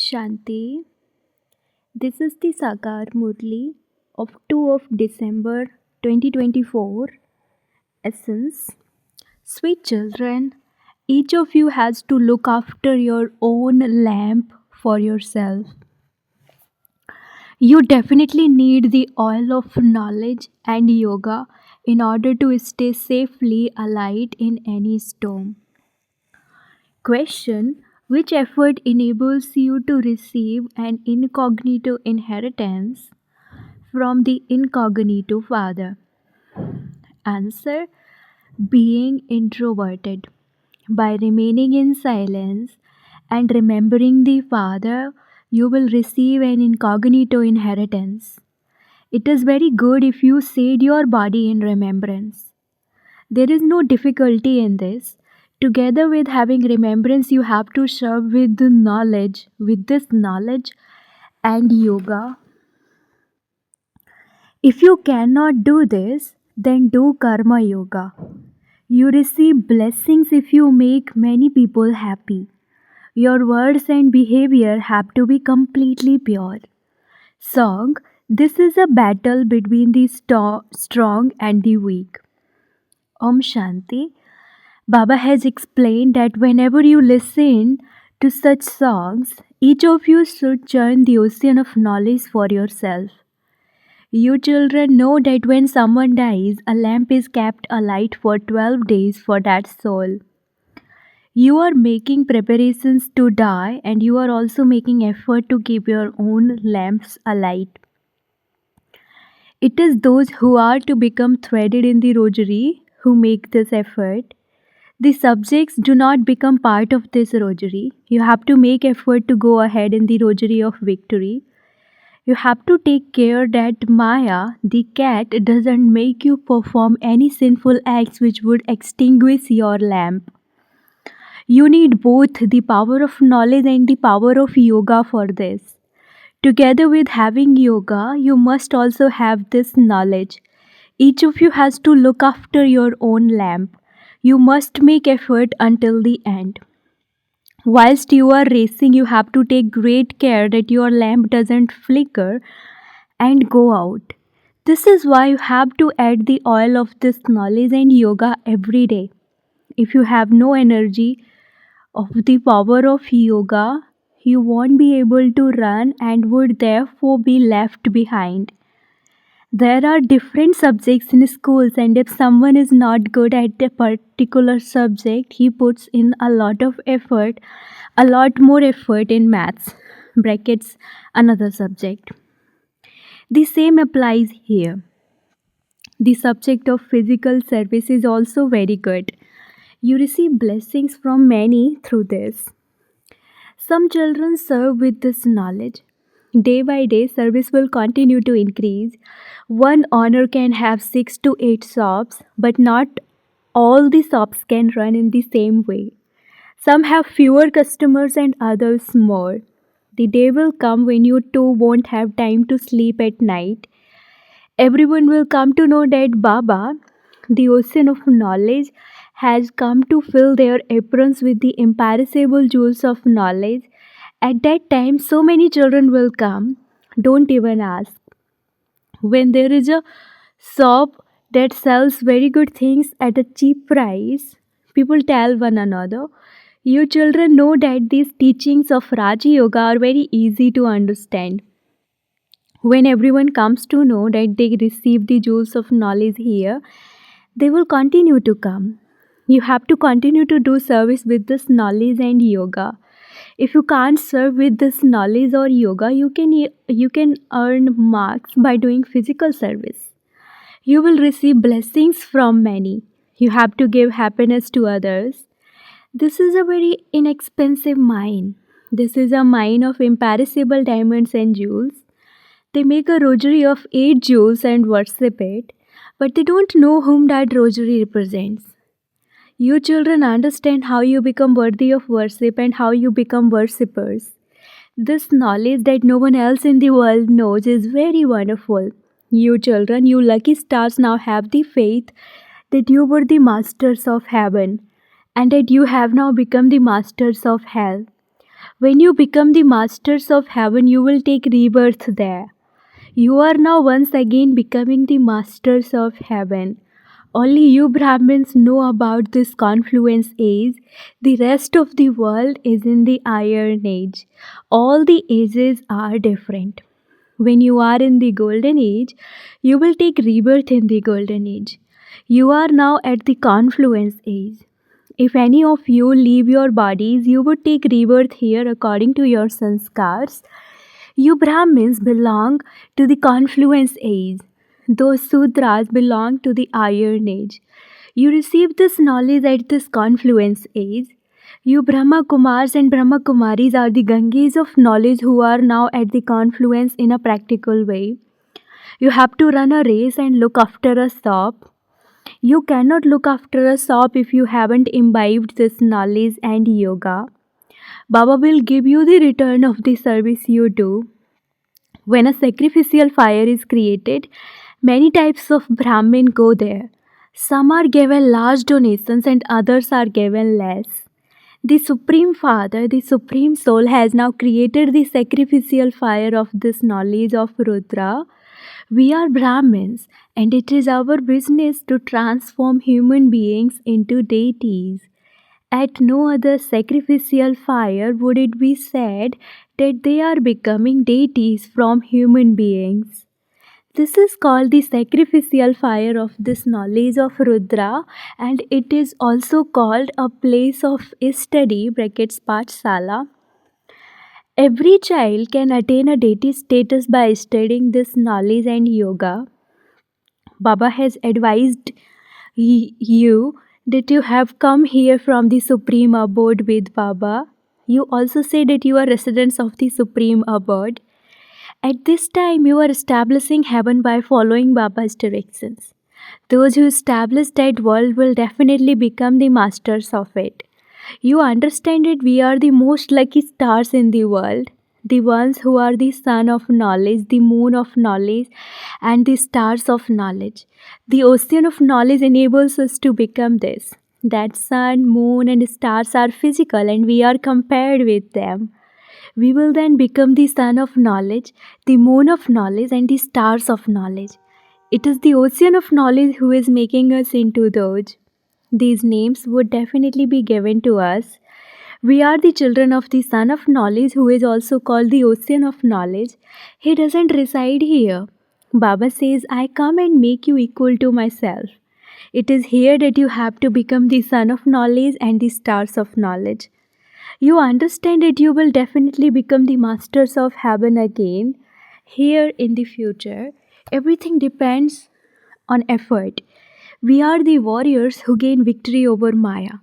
Shanti. This is the Sakar Murli of 2 of December 2024. Essence. Sweet children, each of you has to look after your own lamp for yourself. You definitely need the oil of knowledge and yoga in order to stay safely alight in any storm. Question. Which effort enables you to receive an incognito inheritance from the incognito father? Answer. Being introverted. By remaining in silence and remembering the father, you will receive an incognito inheritance. It is very good if you set your body in remembrance. There is no difficulty in this. Together with having remembrance, you have to serve with the knowledge, with this knowledge and yoga. If you cannot do this, then do karma yoga. You receive blessings if you make many people happy. Your words and behavior have to be completely pure. Song. This is a battle between the strong and the weak. Om Shanti. Baba has explained that whenever you listen to such songs, each of you should churn the ocean of knowledge for yourself. You children know that when someone dies, a lamp is kept alight for 12 days for that soul. You are making preparations to die and you are also making effort to keep your own lamps alight. It is those who are to become threaded in the rosary who make this effort. The subjects do not become part of this rosary. You have to make effort to go ahead in the rosary of victory. You have to take care that Maya, the cat, doesn't make you perform any sinful acts which would extinguish your lamp. You need both the power of knowledge and the power of yoga for this. Together with having yoga, you must also have this knowledge. Each of you has to look after your own lamp. You must make effort until the end. Whilst you are racing, you have to take great care that your lamp doesn't flicker and go out. This is why you have to add the oil of this knowledge and yoga every day. If you have no energy of the power of yoga, you won't be able to run and would therefore be left behind. There are different subjects in schools, and if someone is not good at a particular subject, he puts in a lot of effort, a lot more effort in maths, brackets, another subject. The same applies here. The subject of physical service is also very good. You receive blessings from many through this. Some children serve with this knowledge. Day by day, service will continue to increase. One owner can have 6 to 8 shops, but not all the shops can run in the same way. Some have fewer customers and others more. The day will come when you too won't have time to sleep at night. Everyone will come to know that Baba, the ocean of knowledge, has come to fill their aprons with the imperishable jewels of knowledge. At that time, so many children will come. Don't even ask. When there is a shop that sells very good things at a cheap price, people tell one another. You children know that these teachings of Raja Yoga are very easy to understand. When everyone comes to know that they receive the jewels of knowledge here, they will continue to come. You have to continue to do service with this knowledge and yoga. If you can't serve with this knowledge or yoga, you can earn marks by doing physical service. You will receive blessings from many. You have to give happiness to others. This is a very inexpensive mine. This is a mine of imperishable diamonds and jewels. They make a rosary of 8 jewels and worship it, but they don't know whom that rosary represents. You children understand how you become worthy of worship and how you become worshippers. This knowledge that no one else in the world knows is very wonderful. You children, you lucky stars now have the faith that you were the masters of heaven and that you have now become the masters of hell. When you become the masters of heaven, you will take rebirth there. You are now once again becoming the masters of heaven. Only you Brahmins know about this confluence age. The rest of the world is in the Iron Age. All the ages are different. When you are in the Golden Age, you will take rebirth in the Golden Age. You are now at the confluence age. If any of you leave your bodies, you would take rebirth here according to your sanskars. You Brahmins belong to the confluence age. Those Sudras belong to the Iron Age. You receive this knowledge at this confluence age. You Brahma Kumars and Brahma Kumaris are the Ganges of knowledge who are now at the confluence in a practical way. You have to run a race and look after a shop. You cannot look after a shop if you haven't imbibed this knowledge and yoga. Baba will give you the return of the service you do. When a sacrificial fire is created, many types of Brahmin go there. Some are given large donations and others are given less. The Supreme Father, the Supreme Soul, has now created the sacrificial fire of this knowledge of Rudra. We are Brahmins, and it is our business to transform human beings into deities. At no other sacrificial fire would it be said that they are becoming deities from human beings. This is called the sacrificial fire of this knowledge of Rudra, and it is also called a place of study brackets Pathsala. Every child can attain a deity status by studying this knowledge and yoga. Baba has advised you that you have come here from the Supreme Abode with Baba. You also say that you are residents of the Supreme Abode. At this time, you are establishing heaven by following Baba's directions. Those who establish that world will definitely become the masters of it. You understand that we are the most lucky stars in the world, the ones who are the sun of knowledge, the moon of knowledge, and the stars of knowledge. The ocean of knowledge enables us to become this. That sun, moon, and stars are physical, and we are compared with them. We will then become the sun of knowledge, the moon of knowledge, and the stars of knowledge. It is the ocean of knowledge who is making us into those. These names would definitely be given to us. We are the children of the Son of Knowledge, who is also called the Ocean of Knowledge. He doesn't reside here. Baba says, I come and make you equal to myself. It is here that you have to become the Son of Knowledge and the Stars of Knowledge. You understand that you will definitely become the masters of heaven again. Here in the future, everything depends on effort. We are the warriors who gain victory over Maya.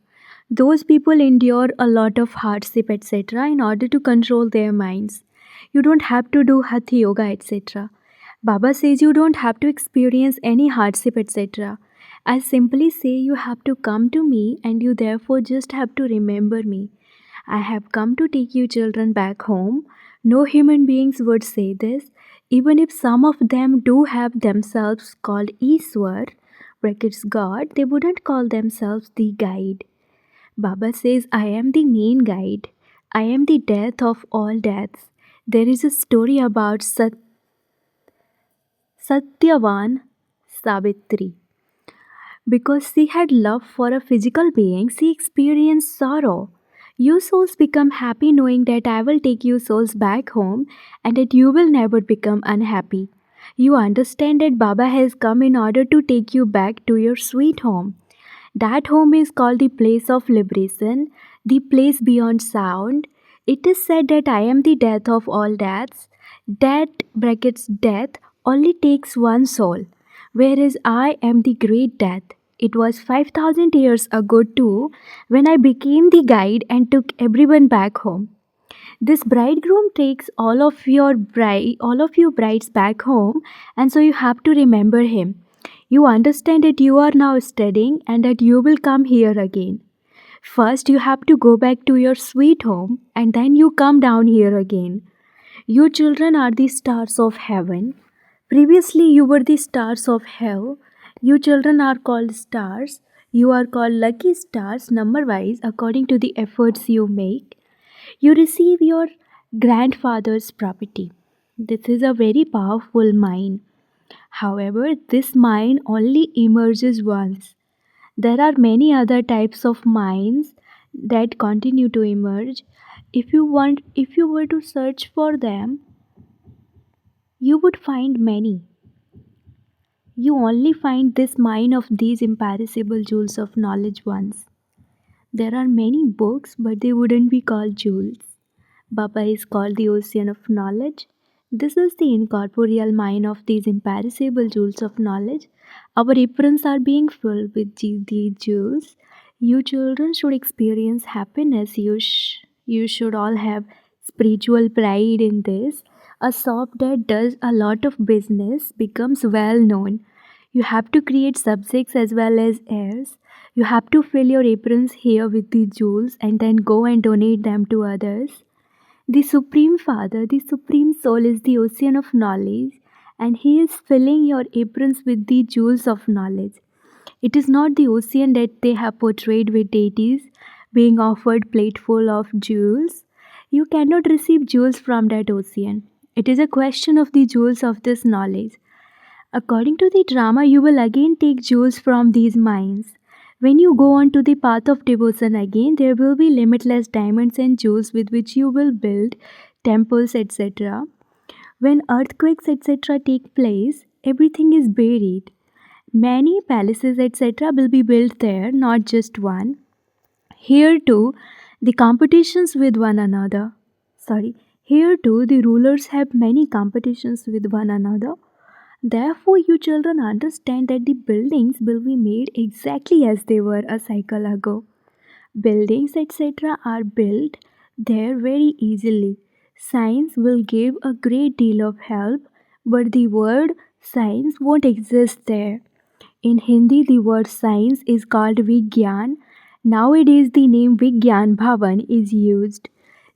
Those people endure a lot of hardship, etc., in order to control their minds. You don't have to do Hatha Yoga, etc. Baba says you don't have to experience any hardship, etc. I simply say you have to come to me and you therefore just have to remember me. I have come to take you children back home. No human beings would say this, even if some of them do have themselves called Iswar, brackets God, they wouldn't call themselves the guide. Baba says, I am the main guide. I am the death of all deaths. There is a story about Satyavan Savitri. Because she had love for a physical being, she experienced sorrow. You souls become happy knowing that I will take you souls back home and that you will never become unhappy. You understand that Baba has come in order to take you back to your sweet home. That home is called the place of liberation, the place beyond sound. It is said that I am the death of all deaths. Death brackets death only takes one soul, whereas I am the great death. It was 5,000 years ago too when I became the guide and took everyone back home. This bridegroom takes all of you brides back home, and so you have to remember him. You understand that you are now studying and that you will come here again. First, you have to go back to your sweet home and then you come down here again. You children are the stars of heaven. Previously, you were the stars of hell. You children are called stars. You are called lucky stars number wise according to the efforts you make. You receive your grandfather's property. This is a very powerful mind. However, this mind only emerges once. There are many other types of minds that continue to emerge. If you were to search for them, you would find many. You only find this mine of these imperishable jewels of knowledge once. There are many books, but they wouldn't be called jewels. Baba is called the ocean of knowledge. This is the incorporeal mine of these imperishable jewels of knowledge. Our aprons are being filled with these jewels. You children should experience happiness. You should all have spiritual pride in this. A shop that does a lot of business becomes well known. You have to create subjects as well as heirs. You have to fill your aprons here with the jewels and then go and donate them to others. The Supreme Father, the Supreme Soul is the ocean of knowledge, and He is filling your aprons with the jewels of knowledge. It is not the ocean that they have portrayed with deities being offered plateful of jewels. You cannot receive jewels from that ocean. It is a question of the jewels of this knowledge. According to the drama, you will again take jewels from these mines. When you go on to the path of devotion again, there will be limitless diamonds and jewels with which you will build temples, etc. When earthquakes, etc., take place, everything is buried. Many palaces, etc., will be built there, not just one. Here too, the competitions with one another. Here too, the rulers have many competitions with one another. Therefore, you children understand that the buildings will be made exactly as they were a cycle ago. Buildings, etc., are built there very easily. Science will give a great deal of help, but the word science won't exist there. In Hindi, the word science is called Vigyan. Nowadays, the name Vigyan Bhavan is used.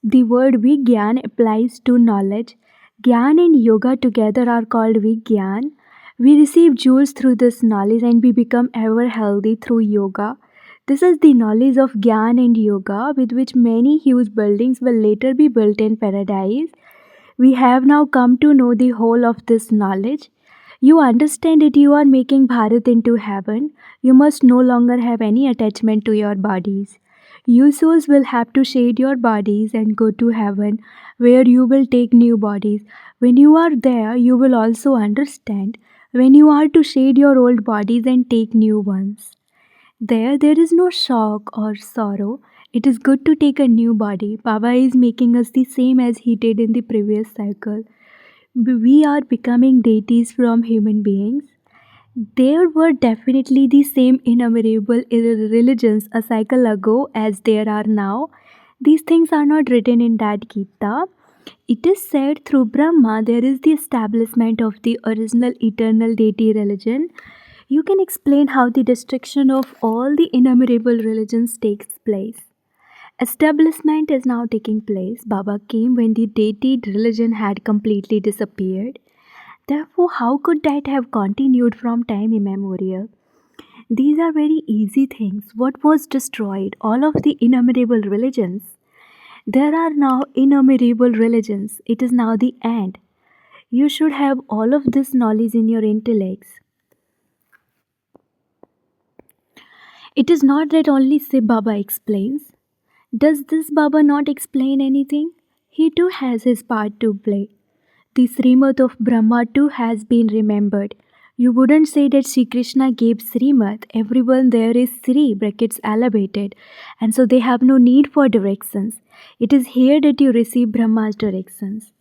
The word Vigyan applies to knowledge. Gyan and yoga together are called Vigyan. We receive jewels through this knowledge and we become ever healthy through yoga. This is the knowledge of Gyan and yoga with which many huge buildings will later be built in paradise. We have now come to know the whole of this knowledge. You understand that you are making Bharat into heaven. You must no longer have any attachment to your bodies. You souls will have to shed your bodies and go to heaven, where you will take new bodies. When you are there, you will also understand when you are to shed your old bodies and take new ones. There is no shock or sorrow. It is good to take a new body. Baba is making us the same as he did in the previous cycle. We are becoming deities from human beings. There were definitely the same innumerable religions a cycle ago as there are now. These things are not written in that Gita. It is said through Brahma there is the establishment of the original eternal deity religion. You can explain how the destruction of all the innumerable religions takes place. Establishment is now taking place. Baba came when the deity religion had completely disappeared. Therefore, how could that have continued from time immemorial? These are very easy things. What was destroyed? All of the innumerable religions. There are now innumerable religions. It is now the end. You should have all of this knowledge in your intellects. It is not that only Sib Baba explains. Does this Baba not explain anything? He too has his part to play. The Srimad of Brahma too has been remembered. You wouldn't say that Sri Krishna gave Srimad. Everyone there is Sri brackets elevated, and so they have no need for directions. It is here that you receive Brahma's directions.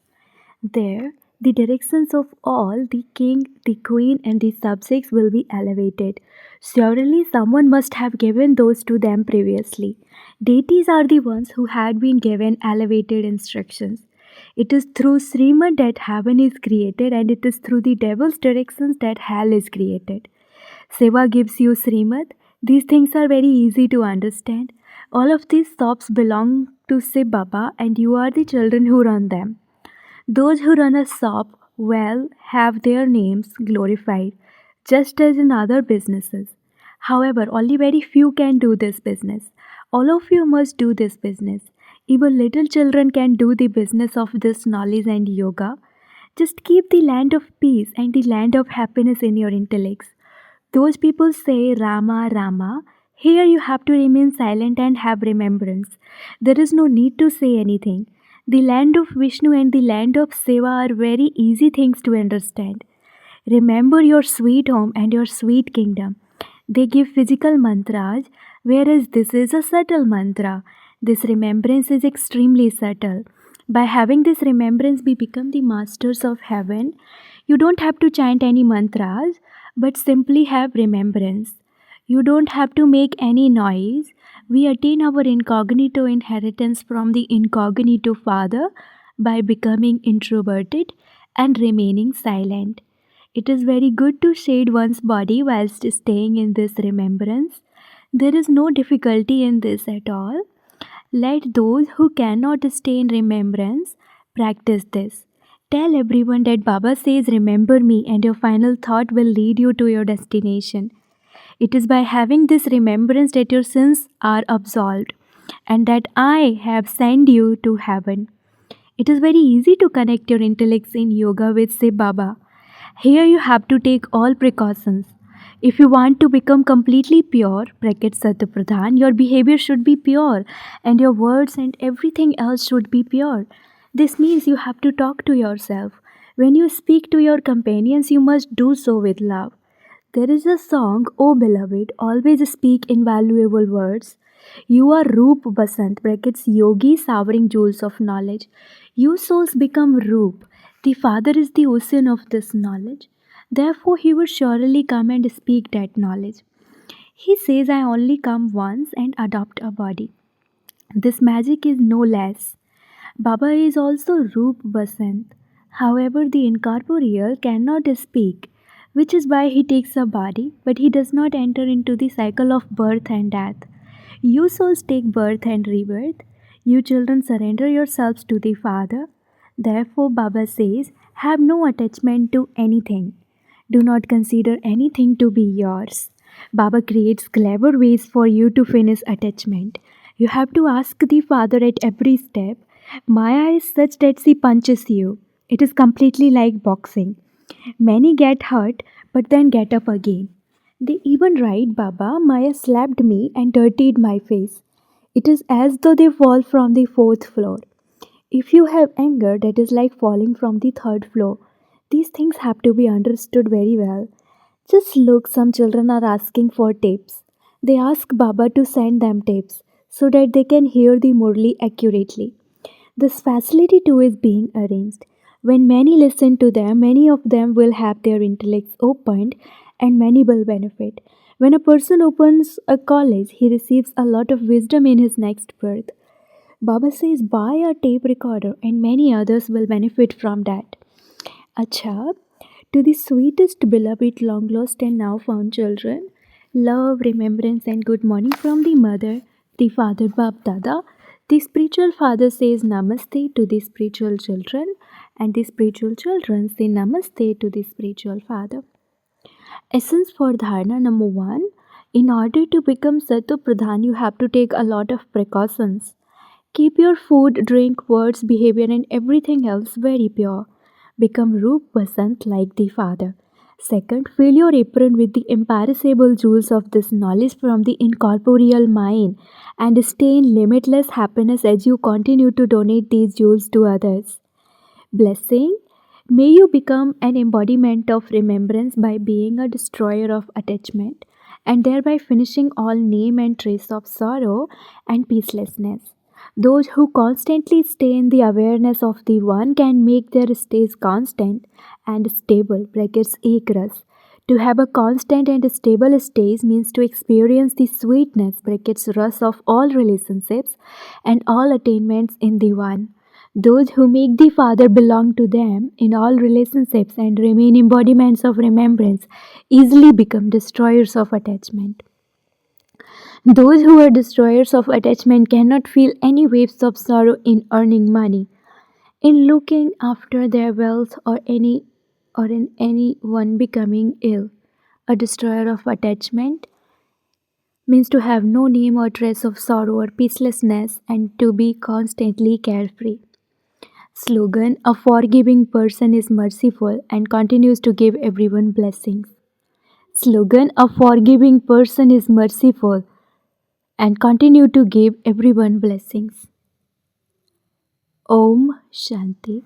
There, the directions of all, the king, the queen, and the subjects will be elevated. Surely someone must have given those to them previously. Deities are the ones who had been given elevated instructions. It is through Srimad that heaven is created, and it is through the devil's directions that hell is created. Seva gives you Srimad. These things are very easy to understand. All of these shops belong to Sib Baba, and you are the children who run them. Those who run a shop well have their names glorified, just as in other businesses. However, only very few can do this business. All of you must do this business. Even little children can do the business of this knowledge and yoga. Just keep the land of peace and the land of happiness in your intellects. Those people say Rama, Rama. Here you have to remain silent and have remembrance. There is no need to say anything. The land of Vishnu and the land of Shiva are very easy things to understand. Remember your sweet home and your sweet kingdom. They give physical mantras, whereas this is a subtle mantra. This remembrance is extremely subtle. By having this remembrance, we become the masters of heaven. You don't have to chant any mantras, but simply have remembrance. You don't have to make any noise. We attain our incognito inheritance from the incognito Father by becoming introverted and remaining silent. It is very good to shade one's body whilst staying in this remembrance. There is no difficulty in this at all. Let those who cannot stay in remembrance practice this. Tell everyone that Baba says, "Remember me," and your final thought will lead you to your destination. It is by having this remembrance that your sins are absolved and that I have sent you to heaven. It is very easy to connect your intellects in yoga with, say, Baba. Here you have to take all precautions. If you want to become completely pure, bracket Satapradhan, your behavior should be pure and your words and everything else should be pure. This means you have to talk to yourself. When you speak to your companions, you must do so with love. There is a song, "O beloved, always speak invaluable words." You are Roop Basant, brackets yogi, souring jewels of knowledge. You souls become Roop. The Father is the ocean of this knowledge. Therefore, He will surely come and speak that knowledge. He says, "I only come once and adopt a body." This magic is no less. Baba is also Roop Basant. However, the incorporeal cannot speak, which is why he takes a body, but he does not enter into the cycle of birth and death. You souls take birth and rebirth. You children surrender yourselves to the Father. Therefore, Baba says, have no attachment to anything. Do not consider anything to be yours. Baba creates clever ways for you to finish attachment. You have to ask the Father at every step. Maya is such that she punches you. It is completely like boxing. Many get hurt but then get up again. They even write, "Baba, Maya slapped me and dirtied my face." It is as though they fall from the fourth floor. If you have anger, that is like falling from the third floor. These things have to be understood very well. Just look, some children are asking for tapes. They ask Baba to send them tapes so that they can hear the Murli accurately. This facility too is being arranged. When many listen to them, many of them will have their intellects opened and many will benefit. When a person opens a college, he receives a lot of wisdom in his next birth. Baba says, buy a tape recorder and many others will benefit from that. Acha, to the sweetest, beloved, long lost and now found children, love, remembrance, and good morning from the mother, the father, Bab Dada. The spiritual father says namaste to the spiritual children, and the spiritual children say namaste to the spiritual father. Essence for dharana number one: in order to become Sato Pradhan, you have to take a lot of precautions. Keep your food, drink, words, behavior, and everything else very pure. Become Roop Basant like the Father. Second, fill your apron with the imperishable jewels of this knowledge from the incorporeal mind and stay in limitless happiness as you continue to donate these jewels to others. Blessing: may you become an embodiment of remembrance by being a destroyer of attachment and thereby finishing all name and trace of sorrow and peacelessness. Those who constantly stay in the awareness of the One can make their stays constant and stable. Brackets ekras. To have a constant and stable stays means to experience the sweetness, brackets rus, of all relationships and all attainments in the One. Those who make the Father belong to them in all relationships and remain embodiments of remembrance easily become destroyers of attachment. Those who are destroyers of attachment cannot feel any waves of sorrow in earning money, in looking after their wealth, or in anyone becoming ill. A destroyer of attachment means to have no name or trace of sorrow or peacelessness and to be constantly carefree. Slogan: a forgiving person is merciful and continues to give everyone blessings. Slogan: a forgiving person is merciful and continue to give everyone blessings. Om Shanti.